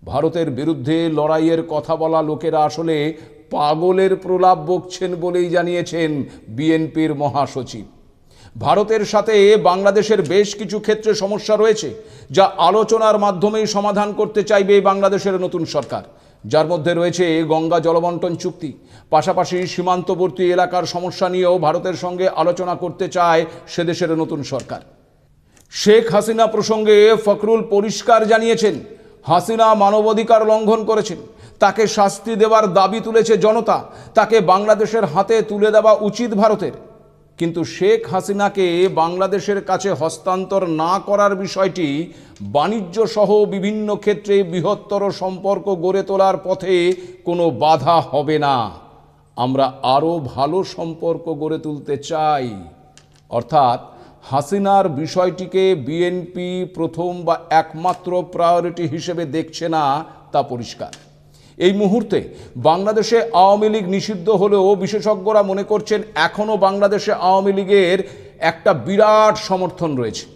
ভারতের বিরুদ্ধে লড়াইয়ের কথা বলা লোকেরা আসলে পাগলের প্রলাপ বকছেন বলেই জানিয়েছেন বিএনপির মহাসচিব। ভারতের সাথে বাংলাদেশের বেশ কিছু ক্ষেত্রে সমস্যা রয়েছে, যা আলোচনার মাধ্যমেই সমাধান করতে চাইবে বাংলাদেশের নতুন সরকার, যার মধ্যে রয়েছে গঙ্গা জলবন্টন চুক্তি। পাশাপাশি সীমান্তবর্তী এলাকার সমস্যা নিয়েও ভারতের সঙ্গে আলোচনা করতে চায় সেদেশের নতুন সরকার। শেখ হাসিনা প্রসঙ্গে ফখরুল পরিষ্কার জানিয়েছেন, হাসিনা মানবাধিকার লঙ্ঘন করেছেন, তাকে শাস্তি দেওয়ার দাবি তুলেছে জনতা, তাকে বাংলাদেশের হাতে তুলে দেওয়া উচিত ভারতের। কিন্তু শেখ হাসিনাকে বাংলাদেশের কাছে হস্তান্তর না করার বিষয়টি বাণিজ্য সহ বিভিন্ন ক্ষেত্রে বৃহত্তর সম্পর্ক গড়ে তোলার পথে কোনো বাধা হবে না। আমরা আরও ভালো সম্পর্ক গড়ে তুলতে চাই। অর্থাৎ হাসিনার বিষয়টিকে বিএনপি প্রথম বা একমাত্র প্রায়োরিটি হিসেবে দেখছে না, তা পরিষ্কার। এই মুহূর্তে বাংলাদেশে আওয়ামী লীগ নিষিদ্ধ হলেও বিশেষজ্ঞরা মনে করছেন এখনও বাংলাদেশে আওয়ামী লীগের একটা বিরাট সমর্থন রয়েছে।